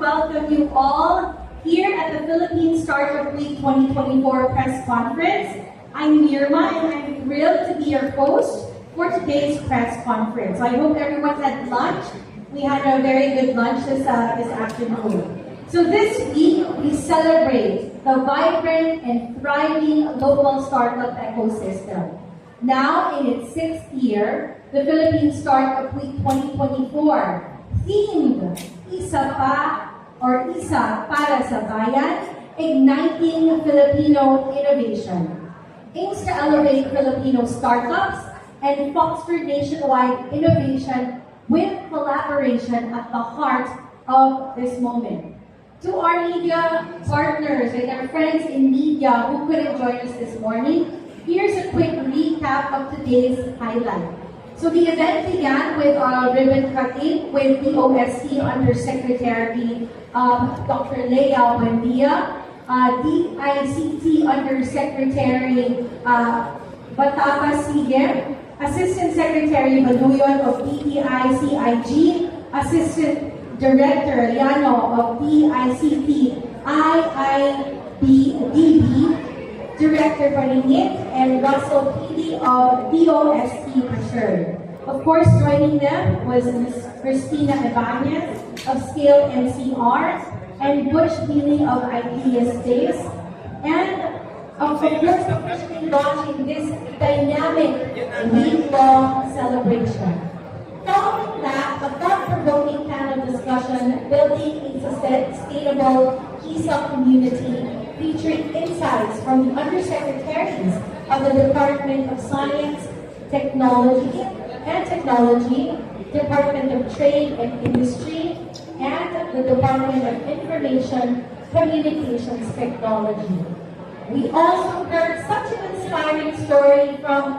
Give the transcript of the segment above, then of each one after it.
welcome you all here at the Philippine Startup Week 2024 press conference. I'm Mirma and I'm thrilled to be your host for today's press conference. I hope everyone had lunch. We had a very good lunch this afternoon. So this week, we celebrate the vibrant and thriving local startup ecosystem. Now in its 6th year, the Philippine Startup Week 2024 themed Isa Pa or Isa Para sa Bayan, Igniting Filipino Innovation, aims to elevate Filipino startups and foster nationwide innovation with collaboration at the heart of this moment. To our media partners and our friends in media who couldn't join us this morning, here's a quick recap of today's highlight. So the event began with ribbon cutting with the OSC Undersecretary Dr. Lea Buendia, DICT Undersecretary Batapa Sige, Assistant Secretary Maluyon of DEI-CIG, Assistant Director Liano of DICT IIBDB, Director Parinit, and Russell PD of DOST Preserve. Of course, joining them was Ms. Christina Ibanez of Scale NCR and Butch Healy of Ideas Days, and of course, officially launching this dynamic week-long celebration. Following that, a thought-provoking panel discussion building a sustainable ESOP community featuring insights from the undersecretaries of the Department of Science, Technology, Department of Trade and Industry, and the Department of Information Communications Technology. We also heard such an inspiring story from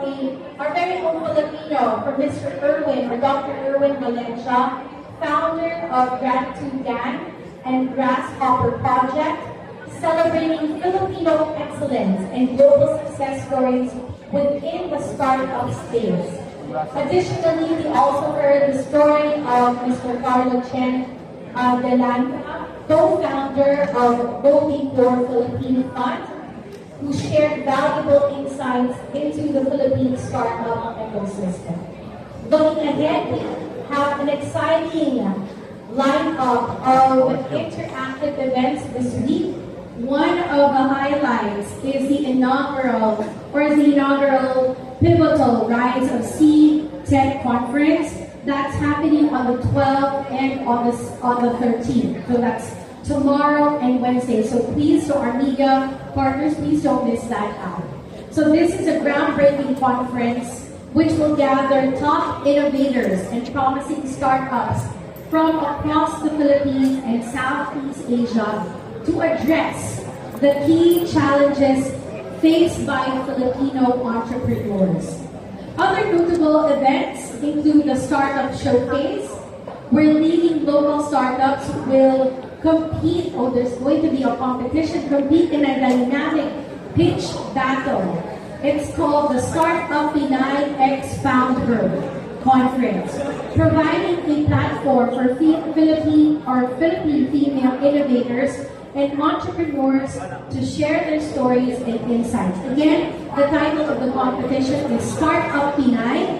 our very own Filipino, from Mr. Erwin, or Dr. Erwin Valencia, founder of Gratitude Gang and Grasshopper Project, celebrating Filipino excellence and global success stories within the startup space. Additionally, we also heard the story of Mr. Carlo Chen Delanta, co-founder of Voting for Philippine Fund, who shared valuable insights into the Philippine startup ecosystem. Looking ahead, we have an exciting lineup of interactive events this week. One of the highlights is the inaugural pivotal Rise of C Tech Conference that's happening on the 12th and on the 13th. So that's tomorrow and Wednesday. So please, to our media partners, please don't miss that out. So this is a groundbreaking conference which will gather top innovators and promising startups from across the Philippines and Southeast Asia to address the key challenges faced by Filipino entrepreneurs. Other notable events include the Startup Showcase, where leading local startups will compete, there's going to be a competition, compete in a dynamic pitch battle. It's called the Startup Pinay X Founder Conference, providing a platform for Philippine female innovators and entrepreneurs to share their stories and insights. Again, the title of the competition is Startup Pinay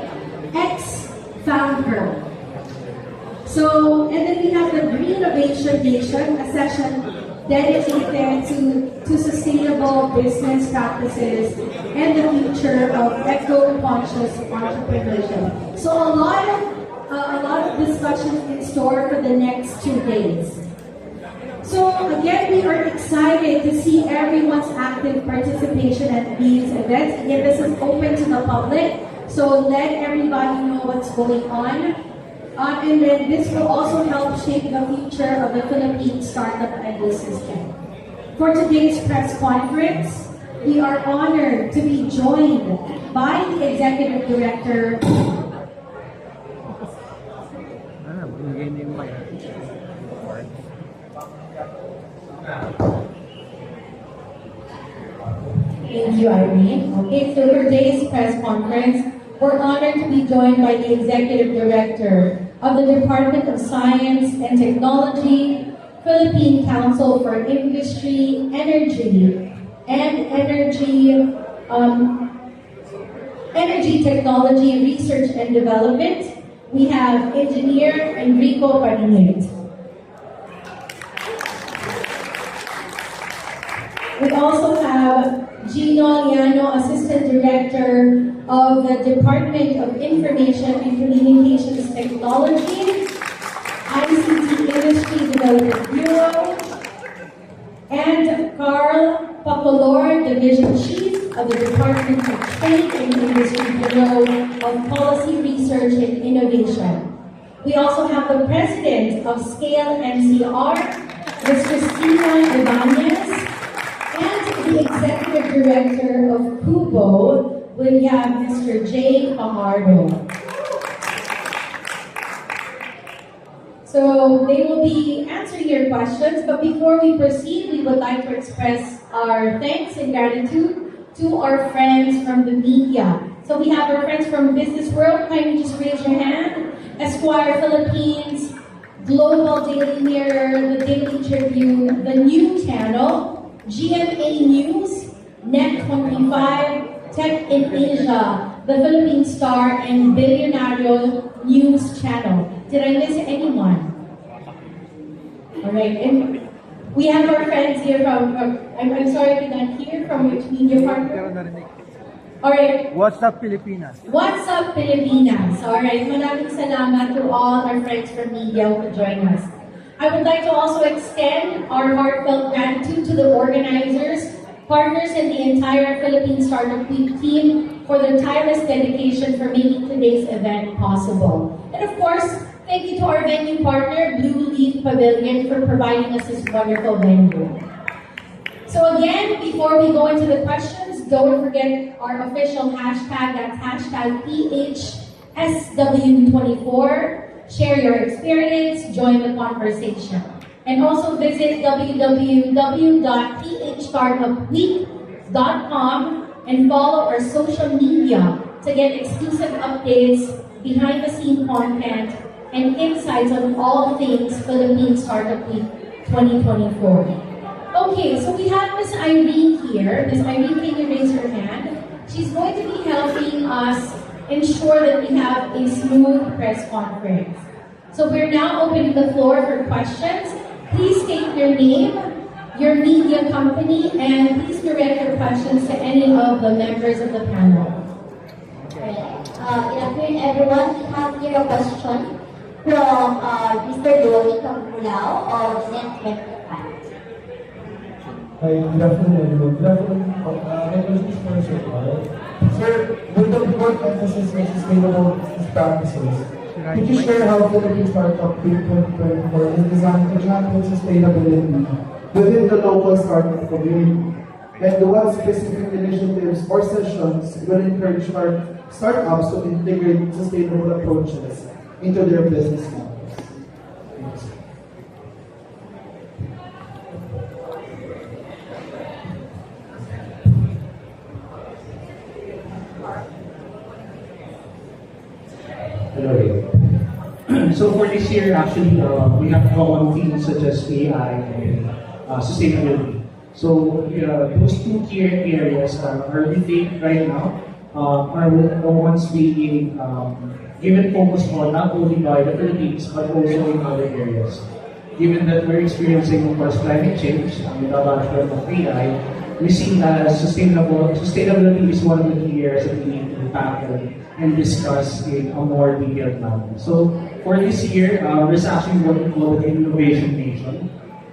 X Founder. So, and then we have the Green Innovation Nation, a session dedicated to sustainable business practices and the future of eco-conscious entrepreneurship. So a lot of discussions in store for the next 2 days. So again, we are excited to see everyone's active participation at these events. Again, this is open to the public, so let everybody know what's going on. And then this will also help shape the future of the Philippine startup ecosystem. For today's press conference, we are honored to be joined by the Executive Director Thank you, Irene. Okay, so for today's press conference, we're honored to be joined by the Executive Director of the Department of Science and Technology, Philippine Council for Industry, Energy, and Energy Technology Research and Development. We have Engineer Enrico Parinit. We also have Gino Liano, Assistant Director of the Department of Information and Communications Technology, ICT Industry Development Bureau, and Carl Pacolor, Division Chief of the Department of Trade and Industry Bureau of Policy Research and Innovation. We also have the President of Scale NCR, Ms. Cristina Ibanez, and the Executive Director of Kubo, we have Mr. Jay Camardo. So they will be answering your questions, but before we proceed, we would like to express our thanks and gratitude to our friends from the media. So we have our friends from Business World. Kindly just raise your hand. Esquire Philippines, Global Daily Mirror, The Daily Tribune, The New Channel, GMA News, Net25, Tech in Asia, The Philippine Star, and Billionario News Channel. Did I miss anyone? All right, and we have our friends here from, I'm sorry I did not hear from which media partner. All right. What's up, Pilipinas? What's up, Pilipinas? All right, maraming salamat to all our friends from media who could join us. I would like to also extend our heartfelt gratitude to the organizers, partners, and the entire Philippine Startup Week team for their tireless dedication for making today's event possible. And of course, thank you to our venue partner, Blue Leaf Pavilion, for providing us this wonderful venue. So again, before we go into the questions, don't forget our official hashtag, that's hashtag PHSW24. Share your experience, join the conversation. And also visit www.phstartupweek.com and follow our social media to get exclusive updates, behind-the-scene content, and insights on all things Philippine Startup Week 2024. Okay, so we have Ms. Irene here. Ms. Irene, can you raise your hand? She's going to be helping us ensure that we have a smooth press conference. So we're now opening the floor for questions. Please state your name, your media company, and please direct your questions to any of the members of the panel. Good afternoon, everyone. We have here a question from Mr. Doni Camulao of Net25. Hi, good afternoon, everyone. Good afternoon. My question is for Sir Carl. Sir, with the board emphasis on sustainable practices, could you share how Philippine Startup Week 2024 is designed to champion sustainability within the local startup community? And what specific initiatives or sessions will encourage our startups to integrate sustainable approaches into their business models? Thanks. Hello. So for this year, actually, we have common themes such as AI and sustainability. So those two key areas are retained right now, are the ones being given focus on not only by the Philippines but also in other areas. Given that we're experiencing, of course, climate change with the advancement of AI, we see that sustainability is one of the key areas that we need to tackle and discuss in a more detailed manner. So for this year, there's actually what we call the Innovation Nation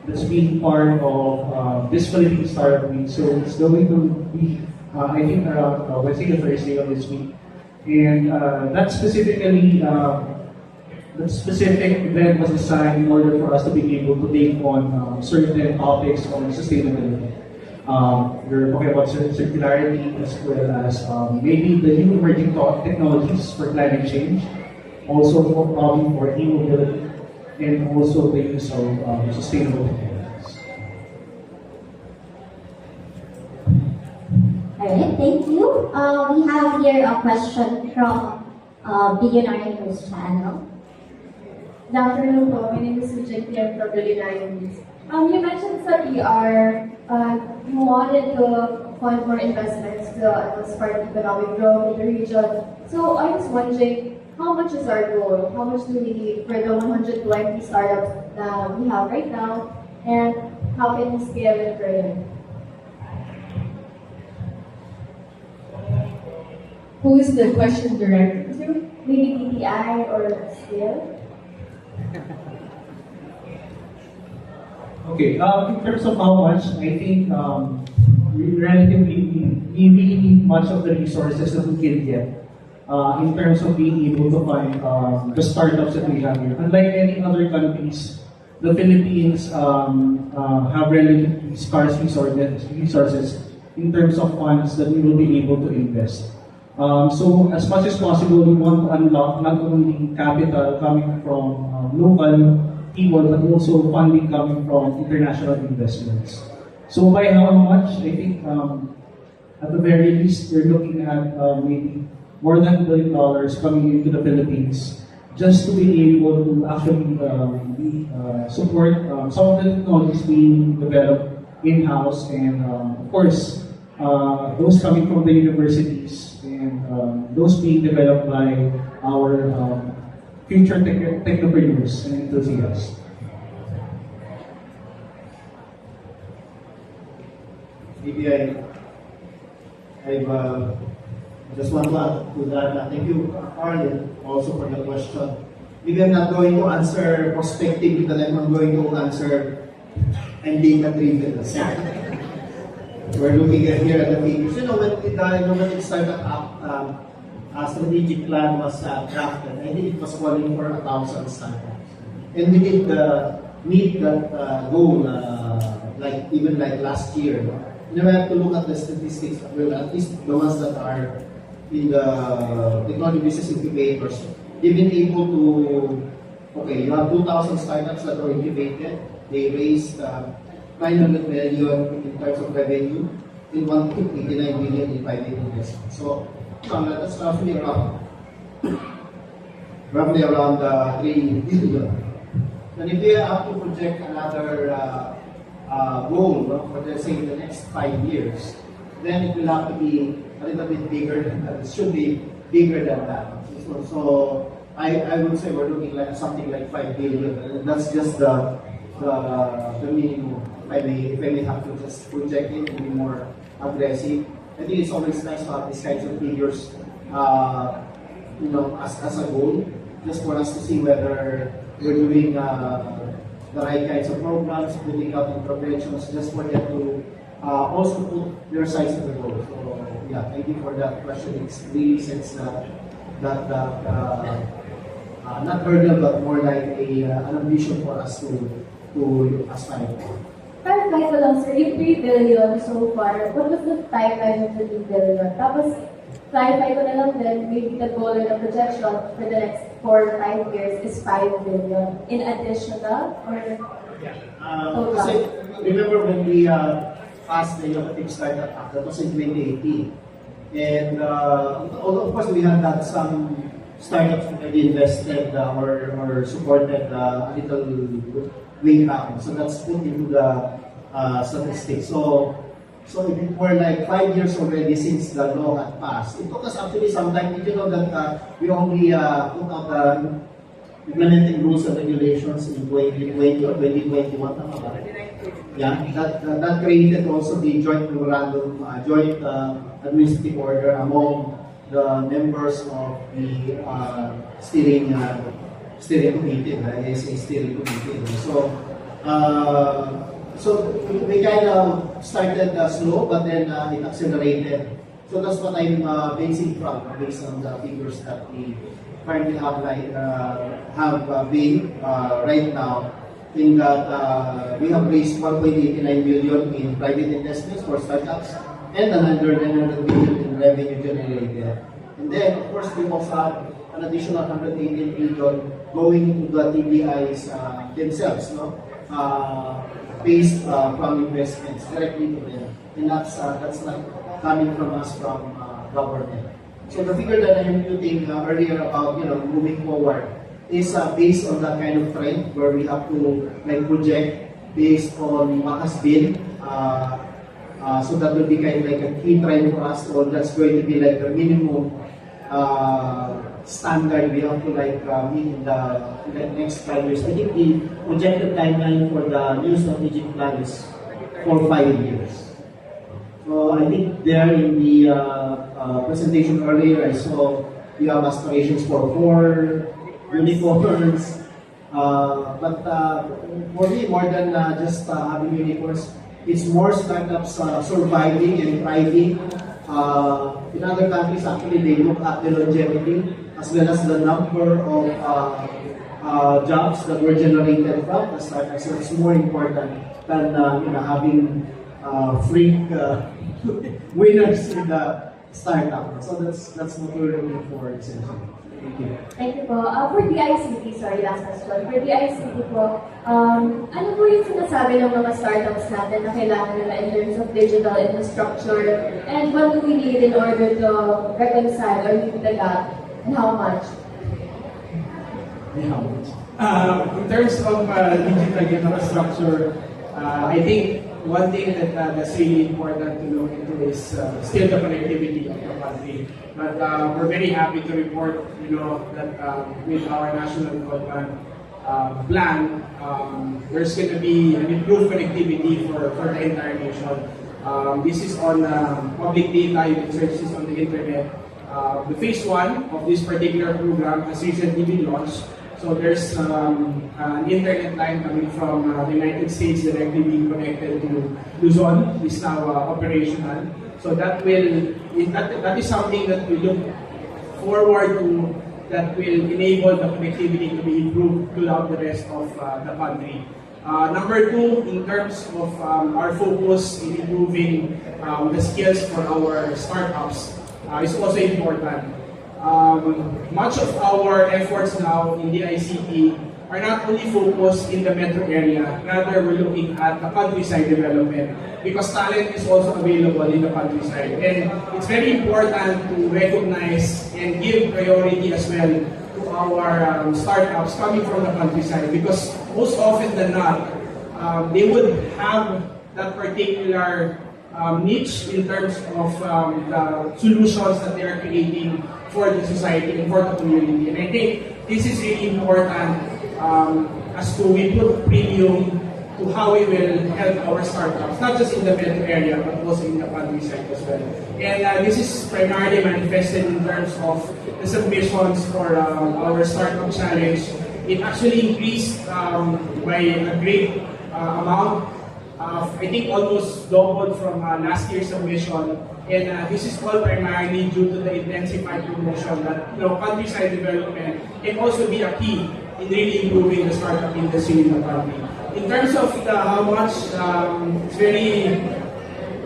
that's being part of this Philippine Startup Week. So it's going to be, I think, around Wednesday or Thursday of this week. And that specific event was designed in order for us to be able to take on certain topics on sustainability. We're talking about circularity as well as maybe the new emerging technologies for climate change, also probably for e-mobility, and also the use of sustainable technologies. Alright, thank you. We have here a question from Billionaire News Channel. Good afternoon po. My name is Vijay P.M. from Culinary News. You mentioned sa PR, you wanted to fund more investments to spark economic growth in the region. So I was wondering, how much is our goal? How much do we need for the 120 startups that we have right now? And how can we scale it further? Who is the question directed to? Maybe DTI or scale? Okay, in terms of how much, I think we really need much of the resources that we can get in terms of being able to find the startups that we have here. Unlike many other countries, the Philippines have relatively scarce resources in terms of funds that we will be able to invest. So as much as possible, we want to unlock not only capital coming from local people, but also funding coming from international investments. So by how much? I think at the very least, we're looking at maybe more than $1 billion coming into the Philippines just to be able to actually support some of the technologies being developed in-house and of course, those coming from the universities and those being developed by our future technopreneurs and enthusiasts. Maybe I just want to add to that. Thank you, Arlen, also for the question. Maybe I'm not going to answer prospective because I'm going to answer and data-driven. We're looking at here at the figures. You know, when the startup a strategic plan was drafted, I think it was calling for 1,000 startups. And we did meet that goal even last year. No? You have to look at the statistics, well, at least the ones that are in the technology business incubators. They've been able to, okay, you have 2,000 startups that are incubated. They raised 900 million in terms of revenue and 189 billion in private investment. So, that's roughly around 3 billion. And if we have to project another goal for let's say the next 5 years, then it will have to be a little bit bigger than that. It should be bigger than that. So I would say we're looking like something like 5 billion. That's just the minimum. If I may have to just project it to be more aggressive. I think it's always nice to have these kinds of figures, as a goal, just for us to see whether we're doing the right kinds of programs, putting out interventions, just for them to also put their sides of the goal. So yeah, thank you for that question. It really sets that not hurdle, but more like an ambition for us to aspire for. Clarify ko lang, sir, yung 3 billion so far, what was the timeline of the 3 billion? Tapos, clarify ko na lang din, maybe the goal or the projection for the next 4 or 5 years is 5 billion in additional or total? Kasi remember when we passed the Innovative Startup Act, that was in 2018. And although of course we had that some startups already invested or supported a little way down. So that's put into the statistics. So if it were like 5 years already since the law had passed, it took us actually some time. Did you know that we only put out the implementing rules and regulations in 2020 or 2021? Yeah, that created also the joint memorandum, joint administrative order among the members of the steering committee, the SA steering committee. So we kind of started slow, but then it accelerated. So that's what I'm basing from, based on the figures that we currently have been right now. In that we have raised 1.89 billion in private investments for startups and another 900 billion in revenue generated. And then, of course, we also have an additional 118 billion going into the TBIs themselves, based from investments directly to them. And that's not coming from us, from government. So the figure that I'm imputing earlier about moving forward is based on that kind of trend where we have to like project based on what has been. So that will be kind of like a key trend for us, or that's going to be like the minimum standard we have to like meet in the next 5 years. I think the projected timeline for the new strategic plan is for 5 years. So I think there in the presentation earlier, I saw you have aspirations for 4 unicorns. But for me, more than just having unicorns, it's more startups surviving and thriving. In other countries, actually, they look at the longevity as well as the number of jobs that were generated from the startups. So it's more important than having freak winners in the startup. So that's what we're looking for essentially. Thank you. Thank you po. For the ICT, sorry, last question. For the ICT po, ano po yung sinasabi ng mga startups natin na kailangan nila in terms of digital infrastructure? And what do we need in order to reconcile or meet the gap? And how much? In terms of digital infrastructure, I think one thing that's really important to look into is still the connectivity of the country. But we're very happy to report, that with our national broadband plan, there's going to be an improved connectivity for the entire nation. This is on public data. You can search this on the internet. The phase 1 of this particular program has recently been launched. So there's an internet line coming from the United States directly being connected to Luzon. Is now operational. So that is something that we look forward to, that will enable the connectivity to be improved throughout the rest of the country. Number 2, in terms of our focus in improving the skills for our startups, is also important. Much of our efforts now in the ICT are not only focused in the metro area, rather we're looking at the countryside development, because talent is also available in the countryside. And it's very important to recognize and give priority as well to our startups coming from the countryside, because most often than not, they would have that particular niche in terms of the solutions that they are creating for the society and for the community. And I think this is really important as to we put premium to how we will help our startups, not just in the metro area, but also in the countryside as well. And this is primarily manifested in terms of the submissions for our startup challenge. It actually increased by a great amount. I think almost doubled from last year's submission, and this is all primarily due to the intensified promotion that countryside development can also be a key in really improving the startup industry in the country. In terms of how much, it's very,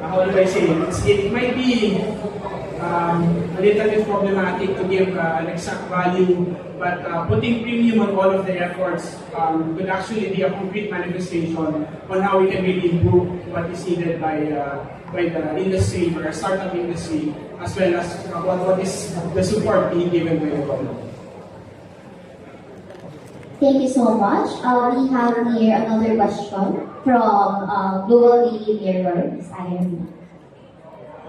how do I say, it might be a little bit problematic to give an exact value, but putting premium on all of the efforts could actually be a concrete manifestation on how we can really improve what is needed by the industry, by our startup industry, as well as what is the support being given by the government. Thank you so much. We have here another question from Global Daily Mirror, Ms. Irene.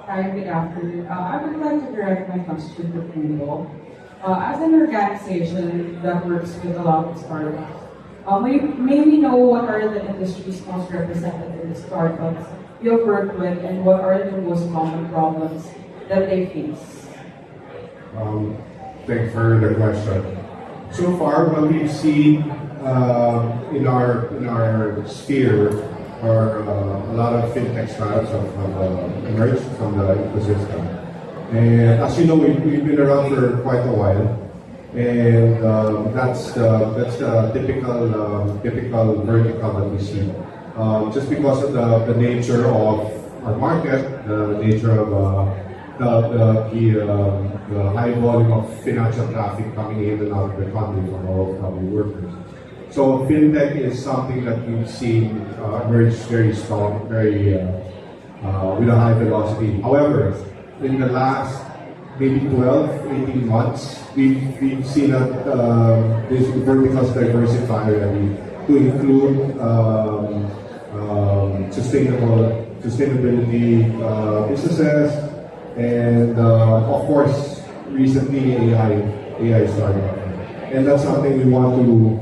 Hi, good afternoon. I would like to direct my question to Puno. As an organization that works with a lot of startups, may we know what are the industries most represented in the startups you have worked with, and what are the most common problems that they face? Thanks for the question. So far, what we've seen in our sphere are a lot of fintech startups have emerged from the ecosystem. And as you know, we've been around for quite a while, and that's the typical vertical that we see. Just because of the nature of our market, the nature of the high volume of financial traffic coming in and out of the country from all of the workers. So fintech is something that we've seen emerge very strong, very with a high velocity. However, in the last maybe 12, 18 months, we've seen that this verticals diversify already to include sustainability businesses, and of course, recently AI startup. And that's something we want to,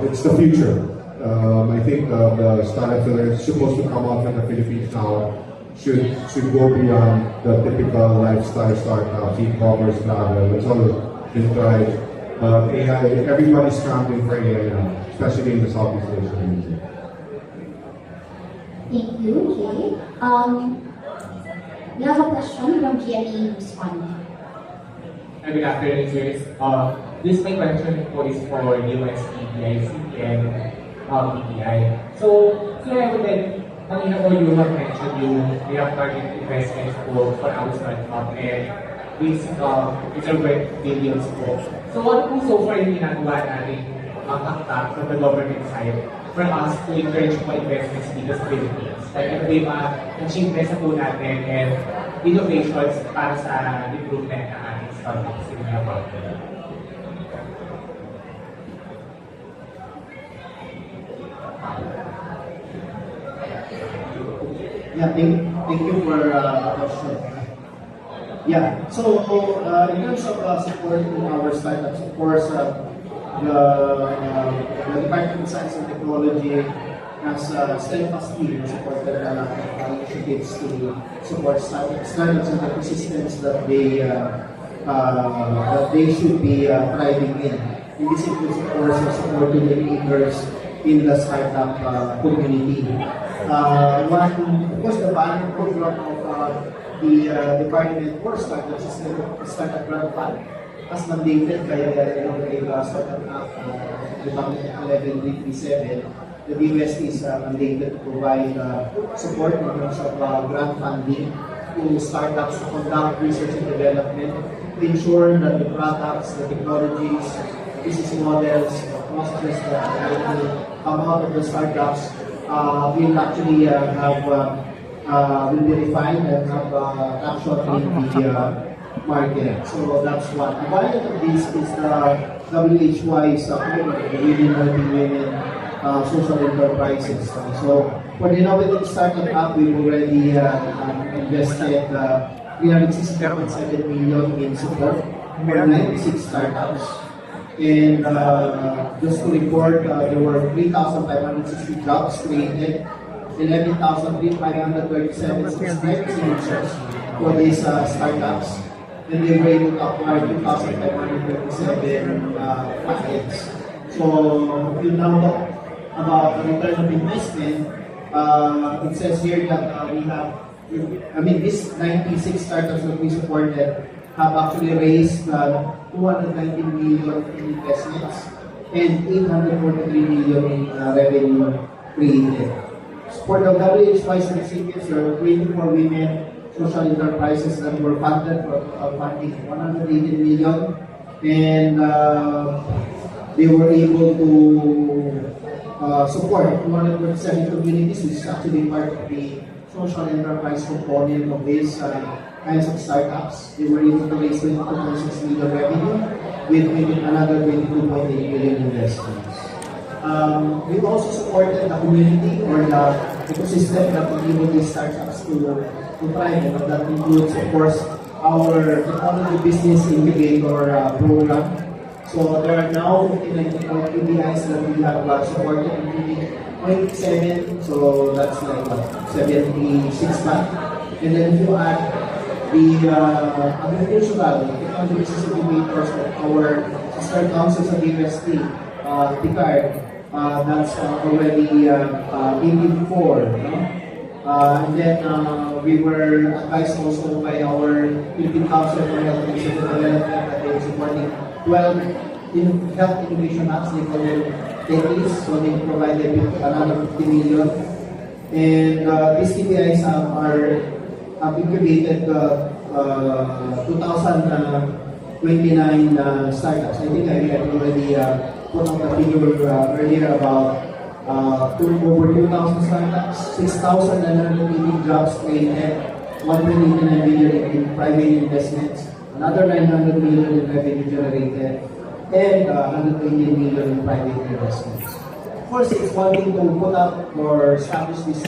it's the future. I think the startups that are supposed to come out in the Philippines now should go beyond the typical lifestyle startups, e-commerce, travel. It's all been tried. AI, everybody's scrambling for AI now, especially in the Southeast Asian region. Thank you, Jay. We have a question from GMA News Fund. Good afternoon, sirs. This my question po is for UST, DIC, and BPI. So, sir, I would like, kanina po you have mentioned you have target investments for our startup, and it's a worth billions po. So, what po so far yung ginagawa natin taktak from the government side for us to encourage more investments dito sa Philippines? Like, ano ba yung mga achievements na po natin and innovations para sa improvement ng ating startups in the market? Yeah, thank you for the question. Yeah, so in terms of supporting our startups, of course, the Department of Science and Technology has steadfastly supported initiatives to support startups and ecosystems that they should be thriving in. And this includes, of course, supporting the leaders in the startup community. Of course, the banner program of the Department for Startups is the Startup Grant Fund, as mandated by the Startup Act, Department 11337. The DOST is mandated to provide support in terms of grant funding to startups to conduct research and development to ensure that the products, the technologies, business models, the processes that will come out of the startups will actually will be refined and have traction in the market. So that's one. A variant of this is the WHY's program, the Women Helping Women Social Enterprises. So for the innovative startup app, we've already invested 367.7 million in support for 96 startups. And just to report, there were 3,560 jobs created, 11,537 subscribed signatures for these startups. And they were able to acquire 2,537 patents. So if you now talk about the return of investment, it says here that we have, these 96 startups that we supported have actually raised 290 million in investments and 843 million in revenue created. For the WHY's recipients, there were 24 women social enterprises that were funded for funding 180 million, and they were able to support 227 communities, which is actually part of the social enterprise component of this kinds of startups. They were able to raise 22.6 million revenue with another 22.8 million investments. We also supported the community or the ecosystem that enable these startups to thrive, and that includes, of course, our technology business incubator program. So there are now 59 PBIs that we have supported, including 0.7, so that's like 76 months. And then if you add the agricultural technology business incubators of our sister councils at UST, TICARD, that's already 84. And then we were advised also by our Philippine Council for Health and Safety Development that they are supporting 12 health innovation apps. They call them TECHIS, so they provided another 50 million. And these TPIs have incubated 2,029 startups. I think I had already put out the figure earlier about over 2,000 startups, 6,980 jobs created, 1.89 billion in private investments, another 900 million in revenue generated, and 180 million in private investments. Of course, it's one thing to put up or establish these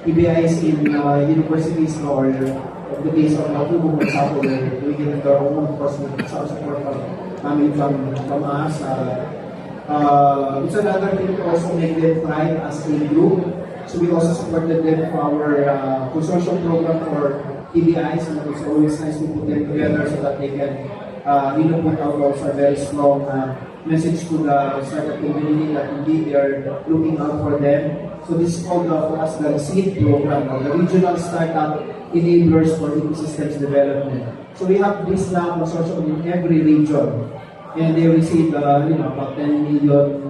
PBIs in universities or in the case of Nakubo, for example, we're doing it in their own, of course, with some support coming from us. It's another thing to also make them thrive as a group. So we also supported them for our consortium program for PBIs, and it's always nice to put them together so that they can put out also a very strong message to the startup community that indeed they are looking out for them. So this is called for us the SEED program, or the Regional Startup Enablers for Ecosystems Development. So we have this now consortium in every region, and they receive about 10 million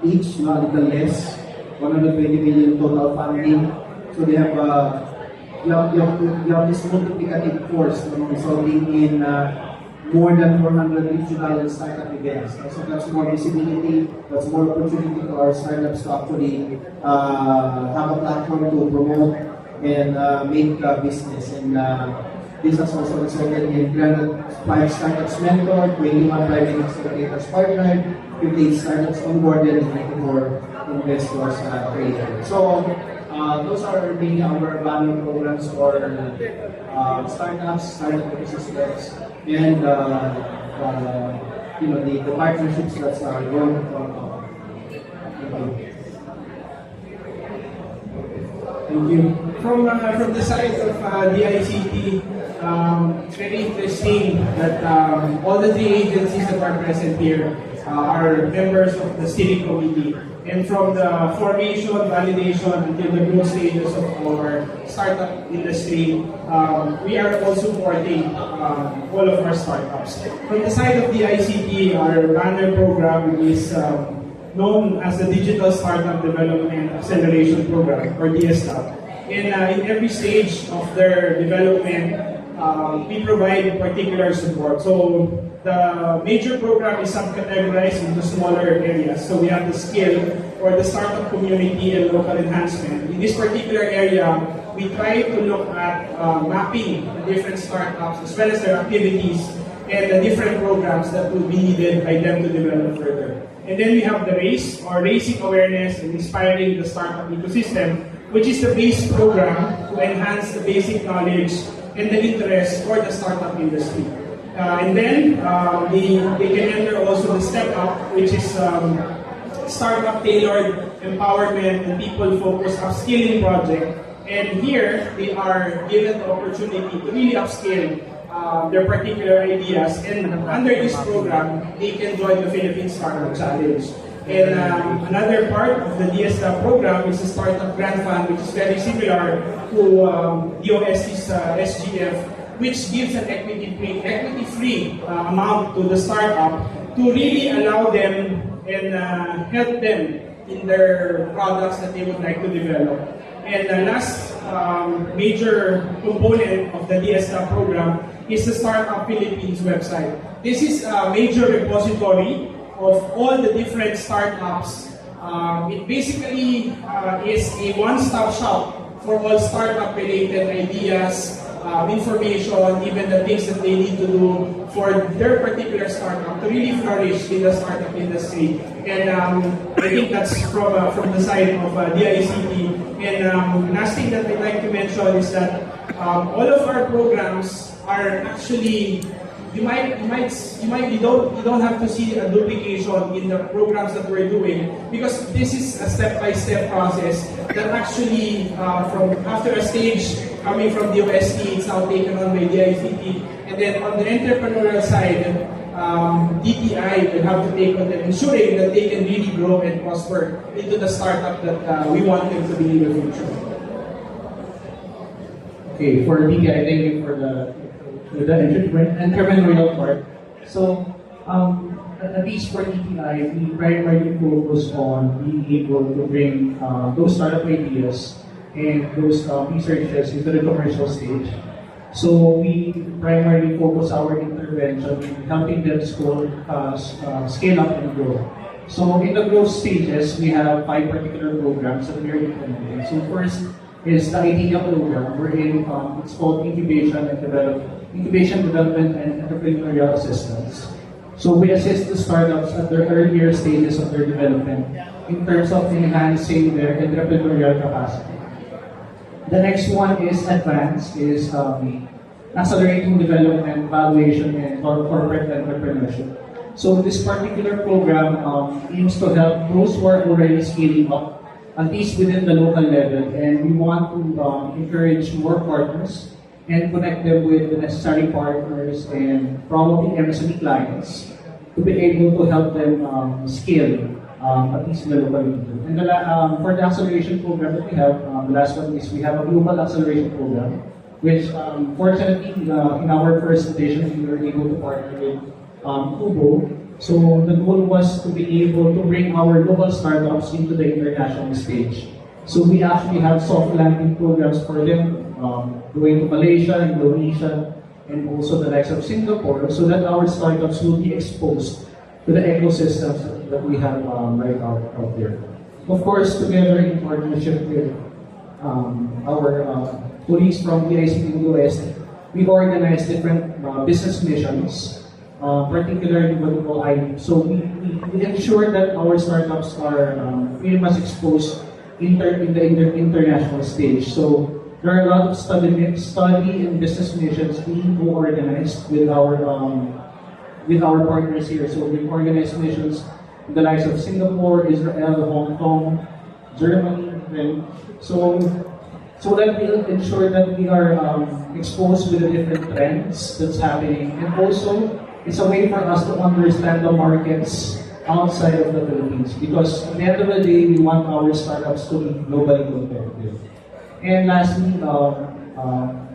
each, a little less, 120 million total funding. So they have you have this multiplicative force resulting in more than 400 regional startup events. So that's more visibility, that's more opportunity for our startups to actually have a platform to promote and make business. And this has also resulted in 5 startups mentored, 21 private accelerators partnered, 58 startups onboarded, and 94 investors created. So those are mainly our value programs for startups, startup ecosystems, and the partnerships that are going on. Thank you. From the side of DICT, it's very interesting that all the 3 agencies that are present here are members of the steering committee. And from the formation, validation, until the growth stages of our startup industry, we are all supporting all of our startups. From the side of the ICT, our banner program is known as the Digital Startup Development Acceleration Program, or DSTAP. And in every stage of their development, we provide particular support. So the major program is subcategorized into smaller areas. So we have the skill or the startup community and local enhancement. In this particular area, we try to look at mapping the different startups as well as their activities and the different programs that will be needed by them to develop further. And then we have the RACE, or Raising Awareness and Inspiring the Startup Ecosystem, which is the base program to enhance the basic knowledge and the interest for the startup industry. And then they can enter also the Step Up, which is startup tailored empowerment and people-focused upskilling project. And here they are given the opportunity to really upskill their particular ideas. And under this program, they can join the Philippine Startup Challenge. And another part of the DSTA program is the Startup Grant Fund, which is very similar to DOST's SGF, which gives an equity-free amount to the startup to really allow them and help them in their products that they would like to develop. And the last major component of the DSTA program is the Startup Philippines website. This is a major repository of all the different startups. It basically is a one-stop shop for all startup-related ideas, information, even the things that they need to do for their particular startup to really flourish in the startup industry. And I think that's from the side of DICT. And last thing that I'd like to mention is that all of our programs are actually, you don't have to see a duplication in the programs that we're doing, because this is a step-by-step process that actually from after a stage coming from the OST, it's now taken on by DICT. And then on the entrepreneurial side, DTI will have to take on them, ensuring that they can really grow and prosper into the startup that we want them to be in the future. Okay, for DTI, thank you for the entrepreneurial part. So, at least for DTI, we primarily focus on being able to bring those startup ideas and those researches into the commercial stage. So we primarily focus our intervention in helping them scale up and grow. So in the growth stages, we have 5 particular programs that we are implementing. So first is the IDEA program, wherein it's called Incubation, Development, and Entrepreneurial Assistance. So we assist the startups at their earlier stages of their development in terms of enhancing their entrepreneurial capacity. The next one is advanced, is accelerating development, valuation, and corporate entrepreneurship. So this particular program aims to help those who are already scaling up, at least within the local level, and we want to encourage more partners and connect them with the necessary partners and probably MSME clients to be able to help them scale at least in the local region. And for the acceleration program that we have, the last one is we have a global acceleration program, which fortunately in our first edition we were able to partner with Kubo. So the goal was to be able to bring our local startups into the international stage. So we actually have soft landing programs for them, going to Malaysia, Indonesia, and also the likes of Singapore, so that our startups will be exposed to the ecosystems that we have right out there. Of course, together in partnership with our colleagues from the ICT US, we organize different business missions, particularly what we call ID. So we ensure that our startups are pretty much exposed in the international stage. So there are a lot of study and business missions being co-organized with our partners here. So we organize missions in the likes of Singapore, Israel, Hong Kong, Germany, and so that we'll ensure that we are exposed with the different trends that's happening, and also it's a way for us to understand the markets outside of the Philippines, because at the end of the day, we want our startups to be globally competitive. And lastly,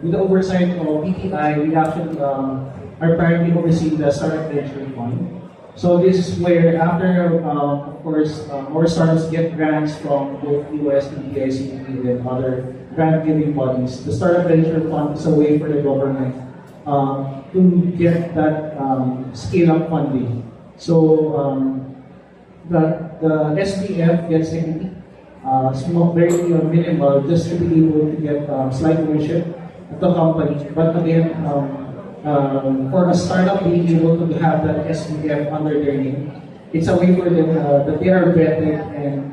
with the oversight of PTI, we actually are primarily overseeing the Startup Venture Fund. So this is where, after, of course, our startups get grants from both US and DICT and other grant-giving bodies, the Startup Venture Fund is a way for the government to get that scale-up funding. So the SBF gets equity, small, very minimal, just to be able to get slight ownership of the company. But again, for a startup being able to have that SBF under their name, it's a way for them that they are vetted, and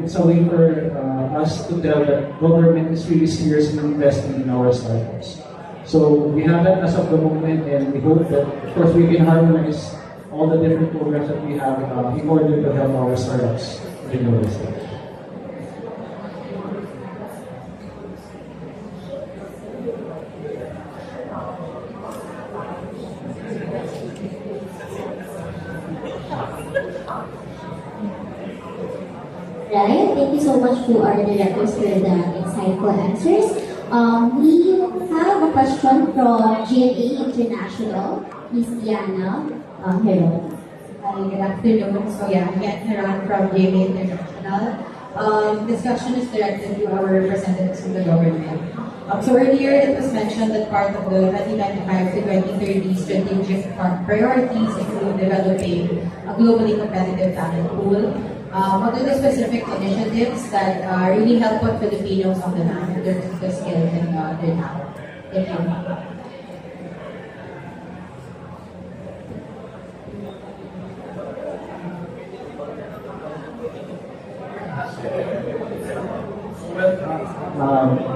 it's a way for us to tell that government is really seriously investing in our startups. So we have that as of the moment, and we hope that, of course, we can harmonize all the different programs that we have in order to help our startups in the stage. Right, thank you so much to our directors for the insightful answers. We have a question from GMA International, Miss Diana. Hello. Hi, good afternoon. So yeah, again, Heran from GMA International. This question is directed to our representatives from the government. So earlier it was mentioned that part of the 2095 to 2030 strategic priorities include developing a globally competitive talent pool. What are the specific initiatives that really help put Filipinos on the map in terms of the skills and their talent? Thank you.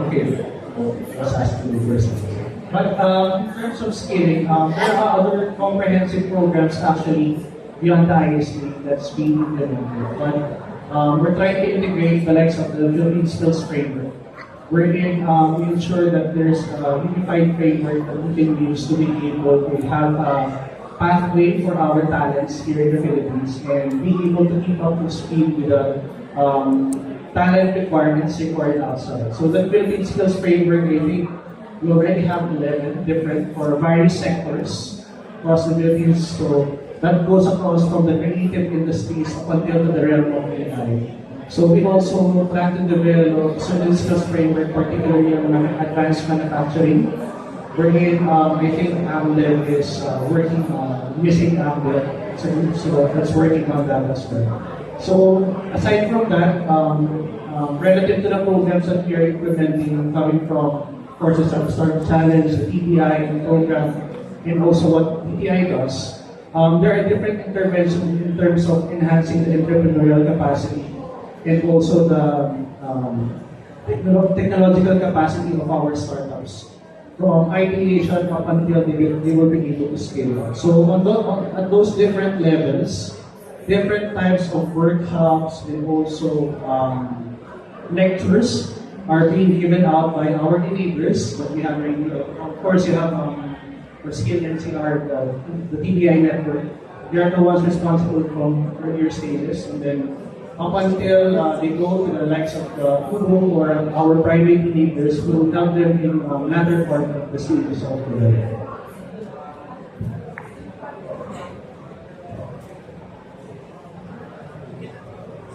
Okay, let's ask you first. But in terms of scaling, there are other comprehensive programs actually beyond the ISD that's being implemented. But we're trying to integrate the likes of the Philippine Skills Framework, wherein we ensure that there's a unified framework that we can use to be able to have a pathway for our talents here in the Philippines and be able to keep up to speed with the talent requirements required outside. So the Philippine Skills Framework, I think we already have 11 different for various sectors across the Philippines. So that goes across from the creative industries up until to the realm of AI. So we also plan to develop certain skills framework, particularly on advanced manufacturing, wherein I think AMLEB is working on missing AMLEB, so that's working on that as well. So aside from that, relative to the programs that we are implementing, coming from courses of Start Challenge, the TBI program, and also what TBI does. There are different interventions in terms of enhancing the entrepreneurial capacity and also the technological capacity of our startups. From ideation up until they will be able to scale up. So at those different levels, different types of workshops and also lectures are being given out by our enablers. But we have, of course, you have for Skill NCR, the TBI network. They are the ones responsible from earlier stages, and then up until they go to the likes of Google or our private enablers who will help them in latter part of the stages of development.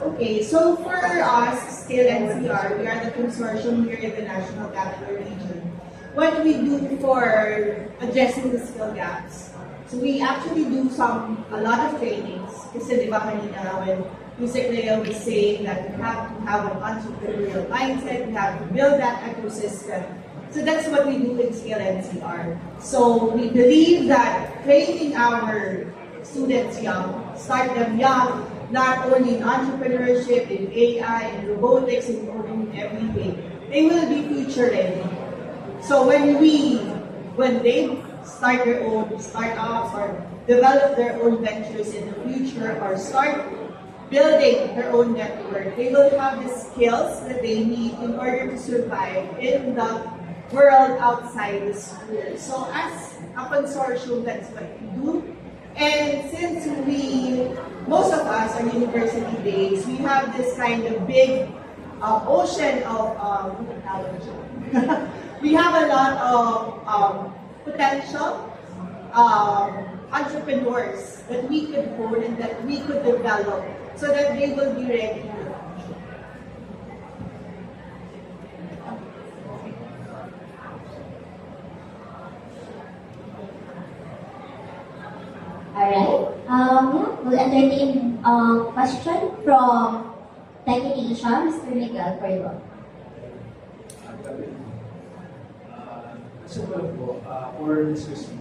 Okay, so for us, Skill NCR, we are the consortium here in the National Capital Region. What we do for addressing the skill gaps. So we actually do a lot of trainings. Kasi di ba kanina when Music Leo was saying that we have to have an entrepreneurial mindset, we have to build that ecosystem. So that's what we do in Skill NCR. So we believe that training our students young, start them young, not only in entrepreneurship, in AI, in robotics, in everything. They will be future ready. So when they start their own startups or develop their own ventures in the future or start building their own network, they will have the skills that they need in order to survive in the world outside the school. So as a consortium, that's what we do. And since most of us are university days, we have this kind of big ocean of we have a lot of potential entrepreneurs that we could hold and that we could develop so that they will be ready. Alright. We'll entertain a question from Technical Asia, Mr. Miguel Perlo. Simple po, for this question.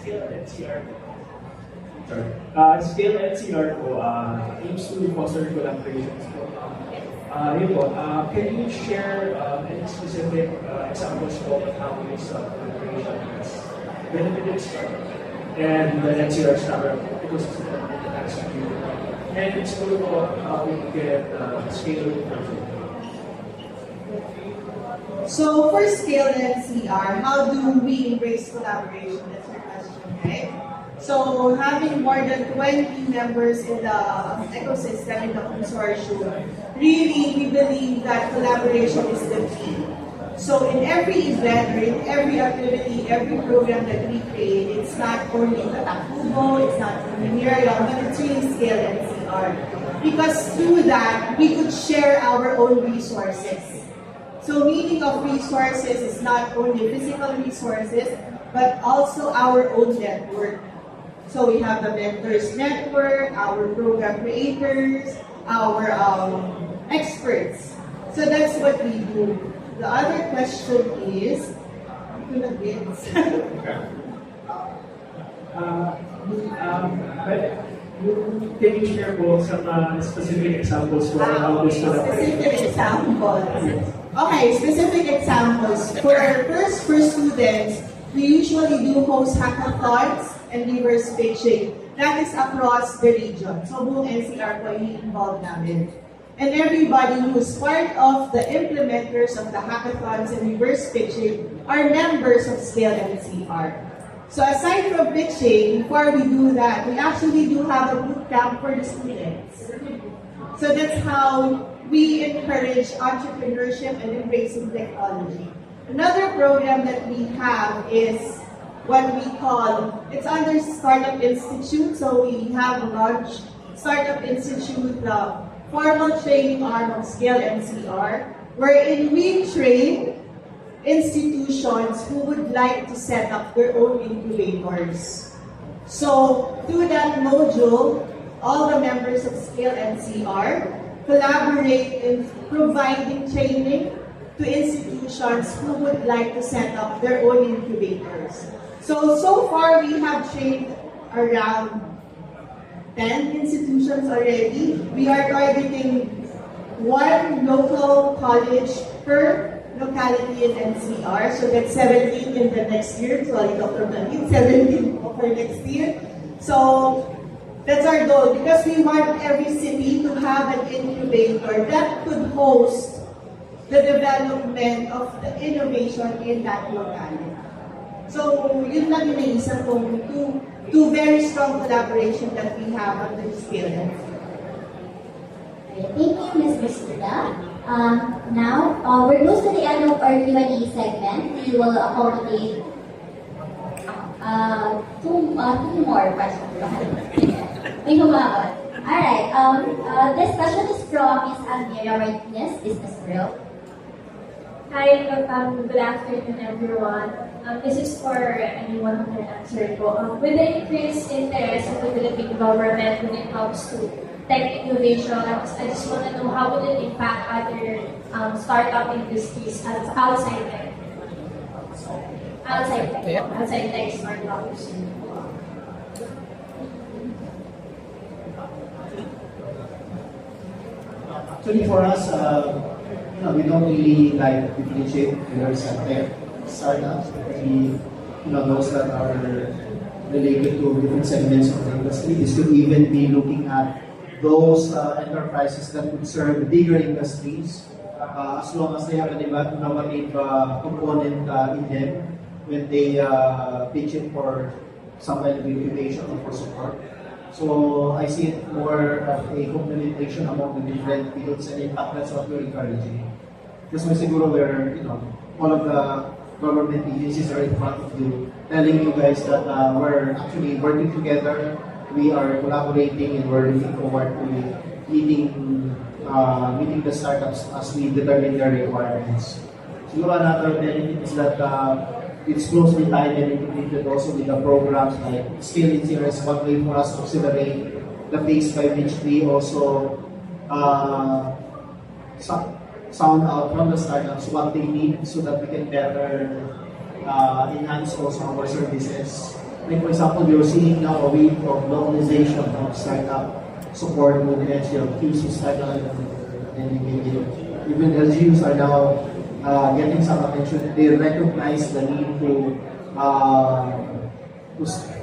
Skill NCR Skill NCR po aims to foster collaborations po. Can you share any specific examples of how this collaboration has benefited startup and the NCR startup ecosystem in the past few years? And it's all about how we get scalable project. So for Scale NCR, how do we embrace collaboration? That's your question, right? So having more than 20 members in the ecosystem, in the consortium, really we believe that collaboration is the key. So in every event, or in every activity, every program that we create, it's not only Katakubo, it's not only Miriam, but it's really Scale NCR. Because through that, we could share our own resources. So meaning of resources is not only physical resources, but also our own network. So we have the Mentors Network, our program creators, our experts. So that's what we do. The other question is, can you share po some specific examples for how this collaboration? Specific examples. Okay, specific examples. For students, we usually do host hackathons and reverse pitching. That is across the region. So buong NCR po involved namin. And everybody who's part of the implementers of the hackathons and reverse pitching are members of Scale NCR. So aside from pitching, before we do that, we actually do have a boot camp for the students. So that's how we encourage entrepreneurship and embracing technology. Another program that we have is what we call, it's under Startup Institute. So we have launched Startup Institute, the formal training arm of Scale NCR, wherein we train institutions who would like to set up their own incubators. So through that module, all the members of Scale NCR collaborate in providing training to institutions who would like to set up their own incubators. So far we have trained around 10 institutions already. We are targeting one local college per locality in NCR, so that's 17 in the next year. Sorry, Dr. Nalin, 17 for next year. So that's our goal, because we want every city to have an incubator that could host the development of the innovation in that locality. So yun lang yung naisip kong two very strong collaboration that we have under this PLN. Thank you, Ms. Christina. Now, we're close to the end of our Q&A segment. We will accommodate two more questions. May humabot. Alright, this question is from Ms. Almira Martinez, Business Bureau. Hi, good afternoon, everyone. This is for anyone who can answer it. With the increased interest of the Philippine government when it comes to tech innovation, I just want to know how would it impact other startup industries outside tech? Outside tech startups. Actually, for us, we don't really like differentiate players and tech startups. We, those that are related to different segments of the industry. This could even be looking at those enterprises that would serve bigger industries, as long as they have an innovative component in them when they pitch it for some kind of incubation or for support. So I see it more of a complementation among the different fields, and in fact that's what we're encouraging. Because siguro where all of the government agencies are in front of you, telling you guys that we're actually working together, we are collaborating, and we're looking forward to meeting the startups as we determine their requirements. Siguro another benefit is that it's closely tied and integrated also with the programs like Skill in Series, one way for us to accelerate the pace by which we also sound out from the startups what they need so that we can better enhance also our services. Like for example, you're seeing now a wave of localization of startup support movements, QC startup, and even LGUs are now getting some attention. They recognize the need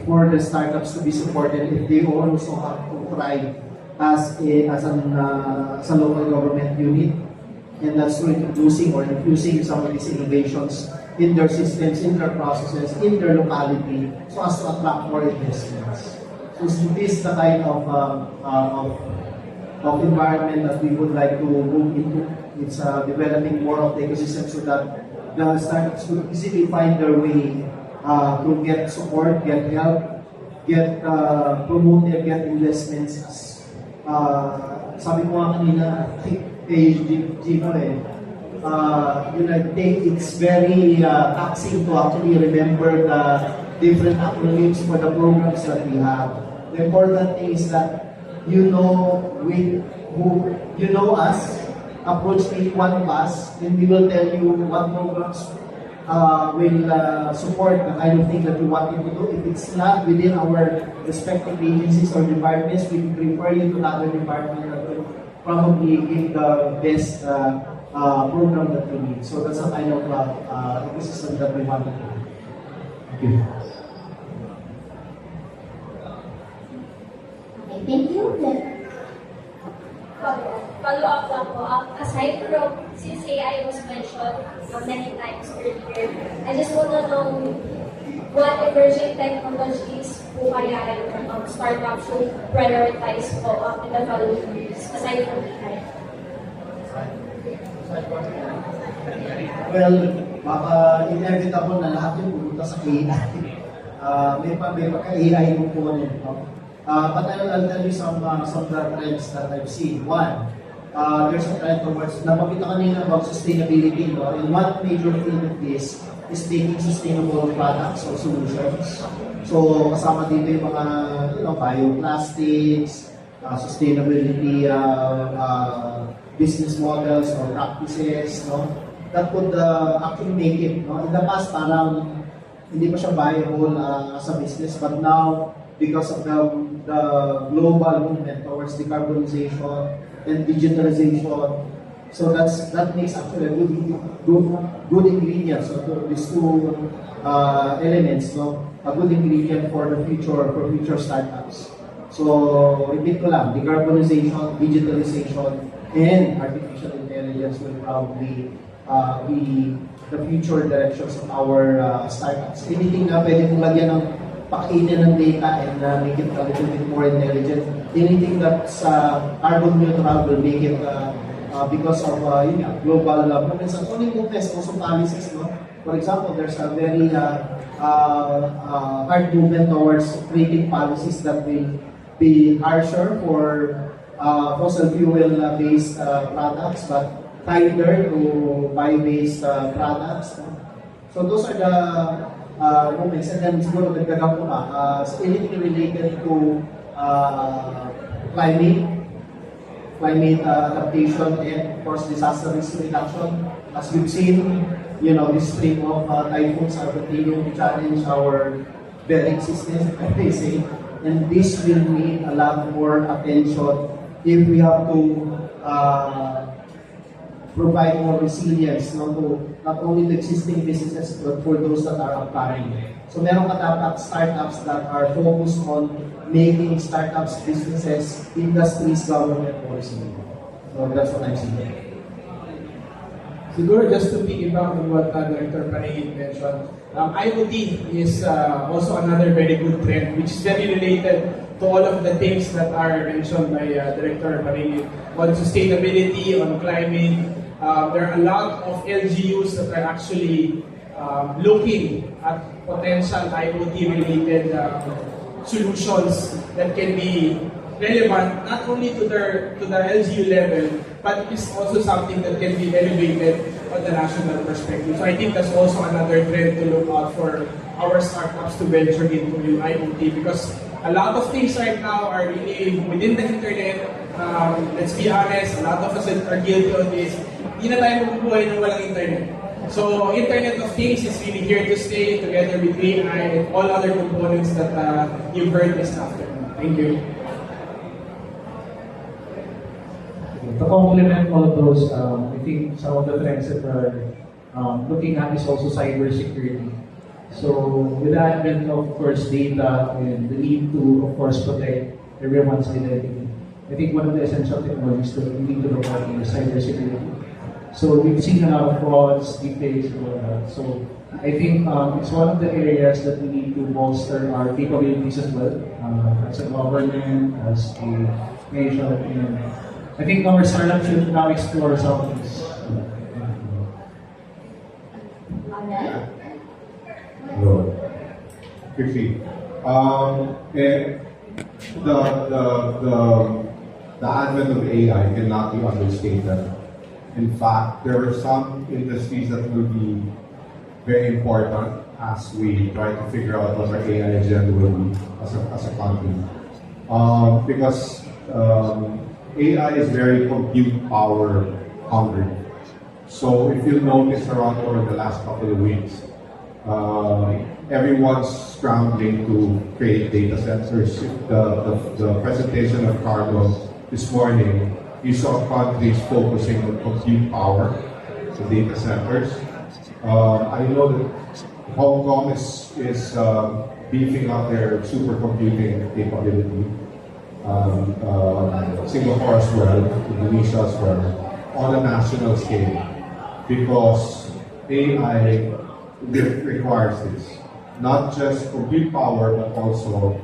for the startups to be supported if they also have to thrive as a local government unit, and that's through infusing some of these innovations in their systems, in their processes, in their locality, so as to attract more investments. So this is the kind of environment that we would like to move into. It's developing more of the ecosystem so that the startups will easily find their way to get support, get help, get promoted, get investments. Sabi ko nga kanina, it's very taxing to actually remember the different acronyms for the programs that we have. The important thing is that you know us, approach each one of us, and we will tell you what programs will support the kind of thing that you want to do. If it's not within our respective agencies or departments, we refer you to another department that will probably give the best program that you need. So that's the kind of ecosystem that we want to do. Thank you. Okay, thank you. Follow up lang po. Aside from, since AI was mentioned many times earlier, I just want to know what emerging technologies po kaya startups should prioritize po in the following years, aside from AI? Well, baka inevitable na lahat yung pumunta sa AI. May pagka-AI component. But I'll tell you some of the trends that I've seen. One, there's a trend towards, napakita kanina about sustainability. And one major field of this is making sustainable products or solutions. So kasama dito yung mga bioplastics, sustainability business models or practices, no? That could actually make it, no? In the past, parang hindi pa siya viable as a business, but now, because of the global movement towards decarbonization and digitalization, so that makes actually a good ingredient. So these two elements, no, a good ingredient for the future startups. So repeat ko lang, decarbonization, digitalization, and artificial intelligence will probably be the future directions of our startups. Anything na pwede mong lagyan ng pakainin ng data and make it a little bit more intelligent. Anything that's carbon neutral will make it because of global movements and only movements, also policies. No? For example, there's a very hard movement towards creating policies that will be harsher for fossil fuel-based products, but kinder to bio-based products. No? So those are the movements. And then siguro nagdagang ko pa, anything related to climate adaptation, and of course disaster risk reduction. As we've seen, this stream of typhoons are continuing to challenge our bearing systems, if I may say. And this will need a lot more attention if we have to provide more resilience, to not only the existing businesses but for those that are upcoming. So meron ka dapat startups that are focused on making startups, businesses, industries, government policy. So that's what I'm seeing. Siguro just to piggyback on what Director Panigin mentioned, IoT is also another very good trend which is very related to all of the things that are mentioned by Director Panigin on sustainability, on climate. There are a lot of LGUs that are actually looking at potential IoT-related solutions that can be relevant not only to the LGU level, but it's also something that can be elevated on the national perspective. So I think that's also another trend to look out for our startups to venture into IoT, because a lot of things right now are really within the internet. Let's be honest, a lot of us are guilty on this. Hindi na tayo mabubuhay ng walang internet. So, Internet of Things is really here to stay together with AI and all other components that you've heard this afternoon. Thank you. To complement all of those, I think some of the trends that we're looking at is also cybersecurity. So, with the advent of course data and the need to, of course, protect everyone's identity, I think one of the essential technologies that we need to look at is cybersecurity. So we've seen a lot of frauds, deepfakes, and all that. So I think it's one of the areas that we need to bolster our capabilities as well, as a government, as a nation. And I think our startup should now explore some of these. Hello. Quickly. The advent of AI cannot be understated. In fact, there are some industries that will be very important as we try to figure out what our AI agenda will be as a country. Because AI is very compute power hungry. So if you notice around over the last couple of weeks, everyone's scrambling to create data centers. The presentation of Carlo this morning, you saw countries focusing on compute power, so data centers. I know that Hong Kong is beefing up their supercomputing capability. Singapore as well, Indonesia as well, on a national scale, because AI requires this. Not just compute power, but also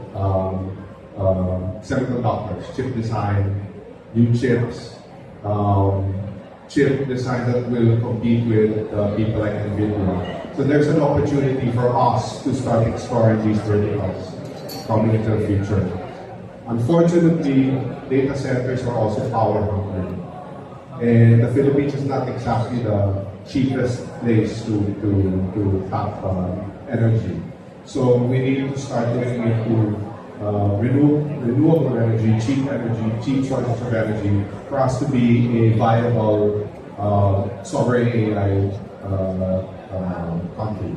semiconductors, chip design, new chips, chip design that will compete with people like NVIDIA. So there's an opportunity for us to start exploring these verticals coming into the future. Unfortunately, data centers are also power hungry. And the Philippines is not exactly the cheapest place to tap energy. So we need to start looking into renewable energy, cheap sources of energy for us to be a viable sovereign AI country.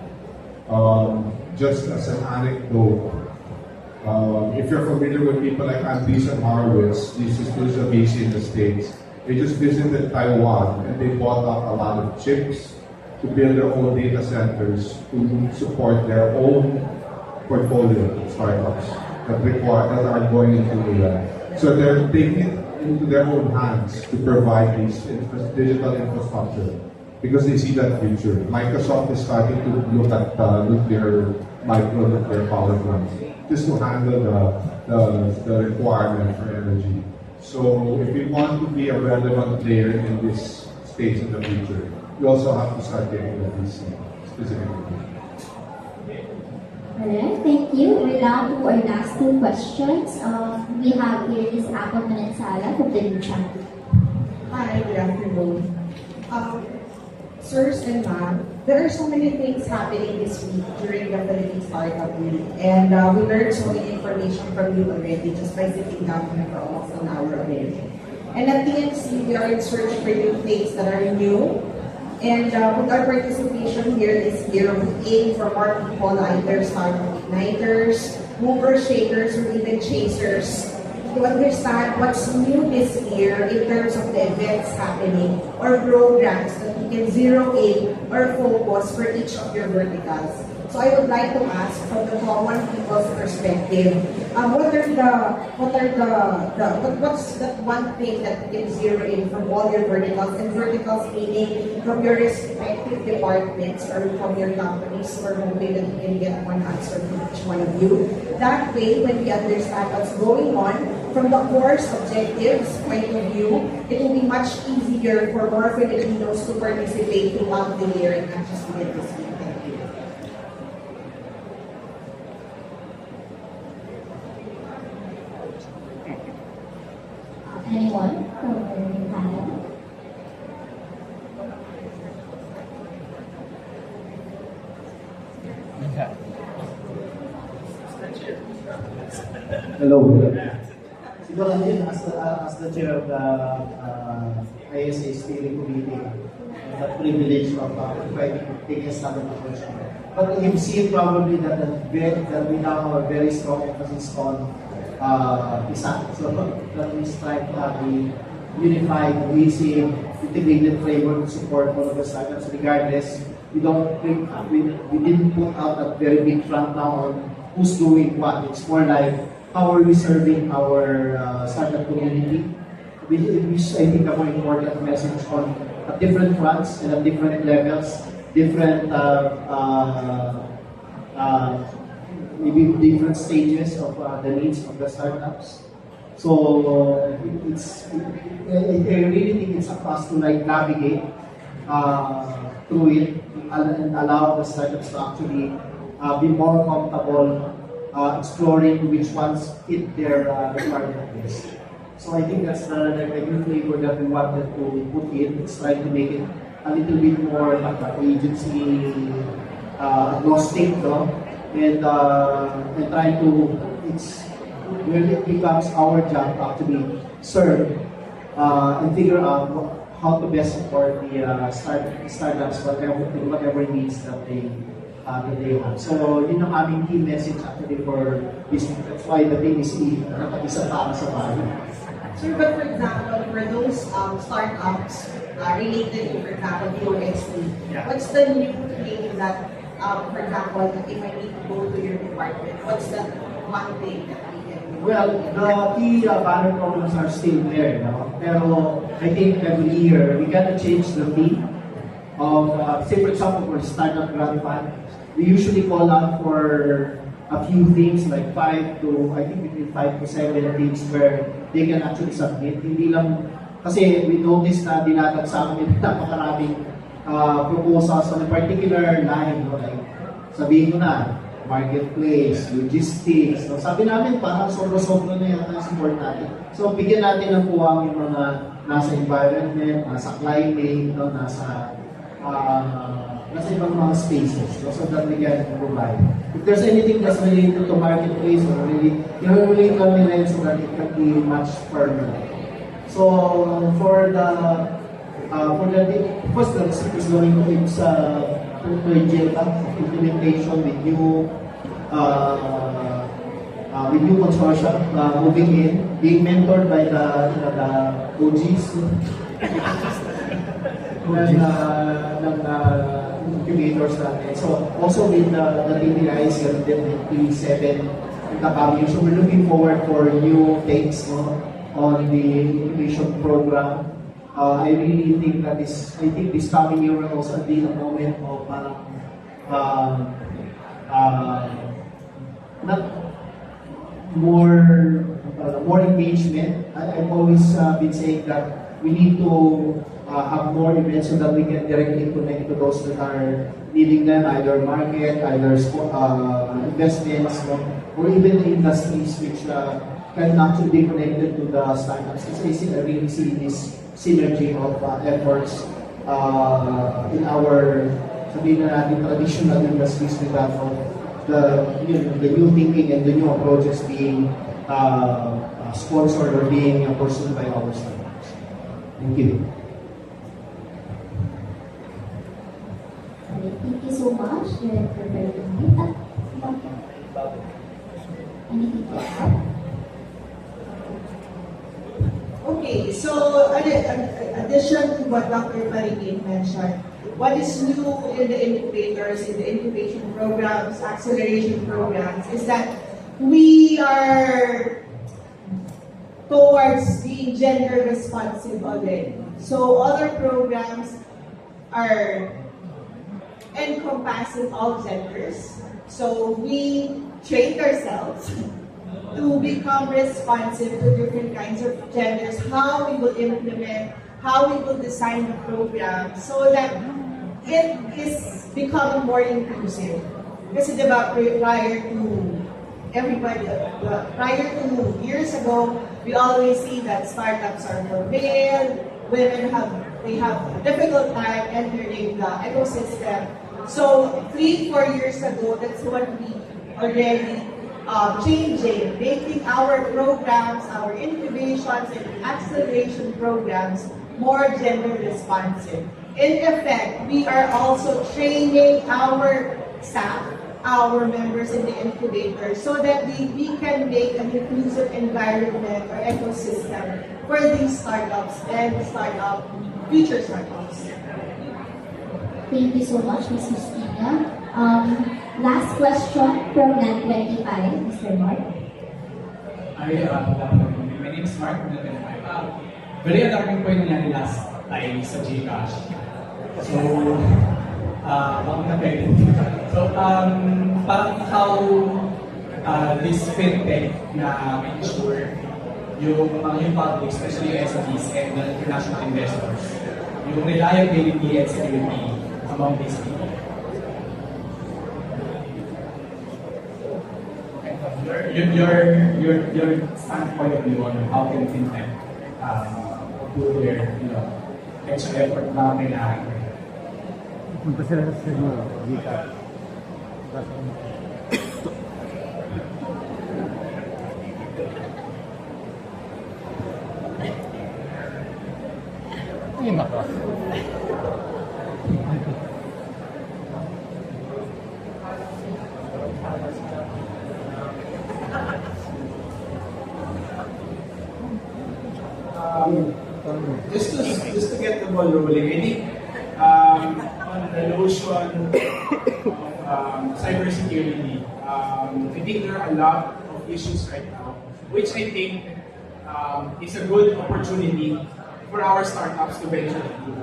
Just as an anecdote, if you're familiar with people like Andreessen Horowitz, this is a VC in the States. They just visited Taiwan and they bought up a lot of chips to build their own data centers to support their own portfolio of startups that are going into AI. So they're taking it into their own hands to provide these digital infrastructure because they see that future. Microsoft is starting to look at micro-nuclear power plants just to handle the requirement for energy. So if we want to be a relevant player in this space in the future, we also have to start getting the VC specifically. Alright, thank you. We're down to our last two questions. We have here is Appleton and Sala from the new channel. Hi, good afternoon. Sirs and ma'am, there are so many things happening this week during the Philippine Startup Week, and we learned so many information from you already just by sitting down here for almost an hour already. And at TNC, we are in search for new things that are new. And with our participation here this year, we aim for more people, either startup igniters, movers, shakers, or even chasers, to understand what's new this year in terms of the events happening or programs that you can zero in or focus for each of your verticals. So I would like to ask from the common people's perspective, what's that one thing that you can zero in from all your verticals, and verticals meaning from your respective departments or from your companies, or hoping that you can get one answer from each one of you. That way, when we understand what's going on from the course objectives point of view, it will be much easier for more Filipinos to participate throughout the year and not just within this week. Thank you. Anyone from the panel? Hello. Siguro din as the chair of the ISA steering committee, the privilege of taking a stand on the question. But you've seen probably that we now have a very strong emphasis on ISA. So that is trying to have a unified, cohesive, integrated framework to support all of the startups regardless. We didn't put out a very big front now on who's doing what. It's more like how are we serving our startup community. Which I think a more important message on at different fronts and at different levels, different maybe different stages of the needs of the startups. So I really think it's up to us to navigate through it and allow the startups to actually be more comfortable exploring which ones fit their requirement list. So I think that's the new flavor that we wanted to put in. It's trying to make it a little bit more agency agnostic, no? And try to, it's really becomes our job to actually serve and figure out how to best support the startups, whatever needs that they have. So yun ang aming key message actually for this. That's why the thing is isa para sa bayan. Sir, but for example, for those startups related to, for example, UST, what's the new thing that, for example, if I need to go to your department, what's the one thing that we can do? Well, the key banner programs are still there, no? Pero I think every year we gotta change the theme of, say for example, for startup grant fund, we usually call out for a few things like 5 to 7 things where they can actually submit. Hindi lang, kasi we noticed na dinatag sa amin napakaraming proposals on a particular line, no? Like, sabihin ko na, marketplace, logistics. So, sabi namin, parang sobro-sobro na yata yung support natin. So, bigyan natin ng puwang yung mga nasa environment, nasa climate, no? nasa ibang mga spaces, no? So that we can provide. if there's anything that's related to marketplace or really, relate on so that it can be much further. So for the first the receipt is going to its implementation with new consortium moving in, being mentored by the OGs ng incubators natin. So also with the TPIs, definitely 7 coming. So we're looking forward for new takes on the incubation program. I really think that this coming year will also be a moment of not more engagement. I've always been saying that we need to have more events so that we can directly connect to those that are needing them, either market, either investments, or even industries which can actually be connected to the startups. I really see this synergy of efforts in our, sabihin na natin, traditional industries with that of the new thinking and the new approaches being sponsored or being pursued by our startups. Thank you. Thank you so much, Director Ferdinand. Anything to add? Okay, so addition to what Dr. Marigin mentioned, what is new in the incubators, in the incubation programs, acceleration programs, is that we are towards being gender responsive already. So other programs are encompassing all genders. So we trained ourselves to become responsive to different kinds of genders, how we will implement, how we will design the program so that it is becoming more inclusive. Kasi diba, prior to everybody, prior to years ago, we always see that startups are for male, women have a difficult time entering the ecosystem. So 3-4 years ago, that's what we already changing, making our programs, our incubations and acceleration programs more gender responsive. In effect, we are also training our staff, our members in the incubator, so that we can make an inclusive environment or ecosystem for these startups and future startups. Thank you so much, Ms. Justina. Last question from NAN25, Mr. Mark. Hi, my name is Mark from NAN25. Very alarming po yung nangyari last time sa Gcash. So, bakit na pwede? So, parang how this fintech na ensure yung public, especially yung SMEs and the international investors, yung reliability and security among these people. Your standpoint of view on how can fintech do their extra effort na kailangan. Punta sila sa siguro, Gcash. Ayun ako. Just to get the ball rolling, I think on the notion of cybersecurity, I think there are a lot of issues right now, which I think is a good opportunity for our startups to venture into.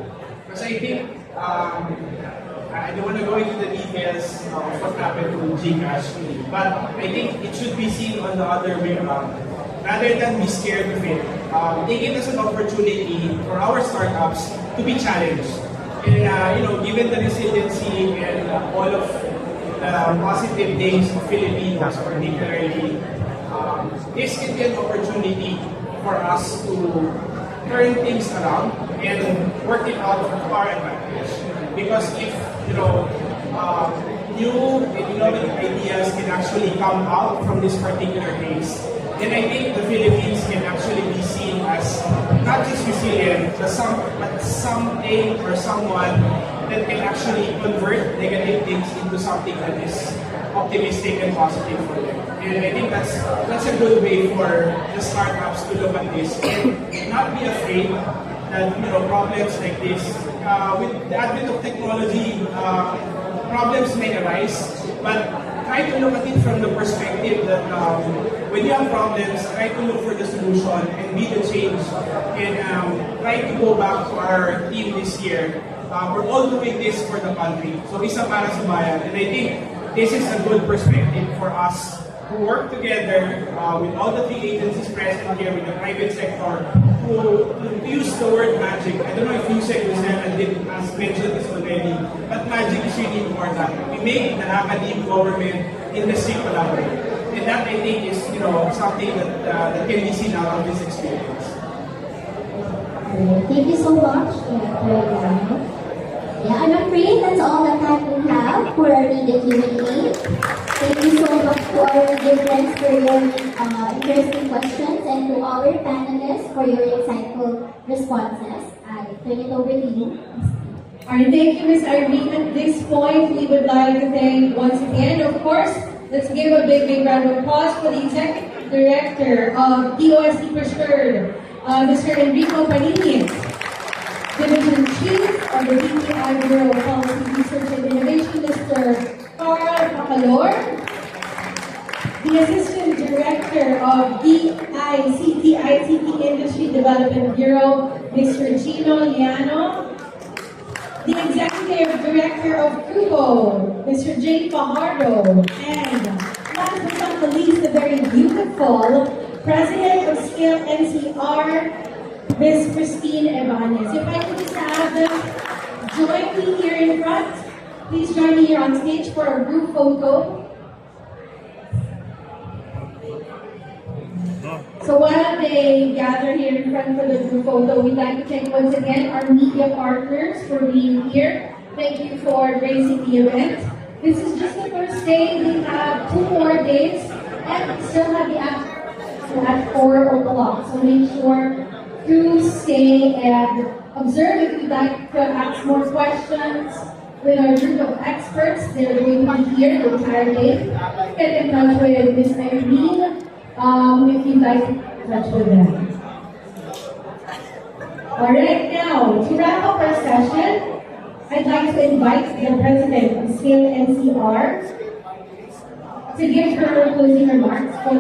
Because I think, I don't want to go into the details of what happened to Gcash, but I think it should be seen on the other way around. Rather than be scared of it, take it as an opportunity for our startups to be challenged. And given the resiliency and all of the positive things of Philippines, particularly, this can be an opportunity for us to turn things around and work it out for our advantage. Because if new and innovative ideas can actually come out from this particular case, then I think the Philippines can actually be seen as not just resilient, but something or someone that can actually convert negative things into something that is optimistic and positive for them. And I think that's a good way for the startups to look at this and not be afraid that problems like this, with the advent of technology, problems may arise, but try to look at it from the perspective that when you have problems, try to look for the solution and be the change. And try to go back to our team this year. We're all doing this for the country. So isa para sa bayan. And I think this is a good perspective for us to work together with all the three agencies present here, with the private sector, to use the word magic. I don't know if you said this and did mention this already, but magic is really important. We make the academic government industry collaborate. And that I think is something that can be seen out of this experience. Thank you so much. Yeah, I'm afraid that's all the time we have for our media Q&A. Thank you so much to our dear friends for your interesting questions and to our panelists for your insightful responses. I turn it over to you. Alright, thank you, Ms. Irene. At this point, we would like to thank once again, of course, let's give a big round of applause for the Executive Director of DOST Preferred, Mr. Enrico Panini, Division Chief of the DTI Bureau of Policy Research and Innovation, Mr. Carl Pacalor, the Assistant Director of ICT Industry Development Bureau, Mr. Gino Liano, the Executive Director of Cubo, Mr. Jay Fajardo, and last but not the least, the very beautiful President of Scale NCR, Ms. Christine Ebanes. If I could just have them join me here in front. Please join me here on stage for a group photo. So while they gather here in front for the group photo, we'd like to thank once again our media partners for being here. Thank you for gracing the event. This is just the first day. We have 2 more days and we still have the after at 4 o'clock. So make sure to stay and observe. If you'd like to ask more questions with our group of experts, they're going to be here the entire day. Get in touch with Ms. Irene if you'd like to touch with them. Alright, now, to wrap up our session, I'd like to invite the President of Scale NCR to give her closing remarks for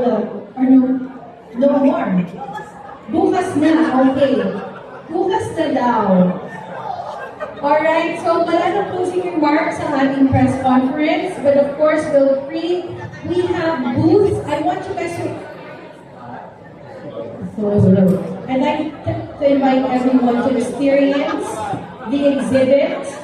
no more. Bukas na, okay. Bukas na daw. Alright, so wala na closing remarks sa ating press conference, but of course, feel free. We have booths. I want you guys to... I'd like to invite everyone to experience the exhibit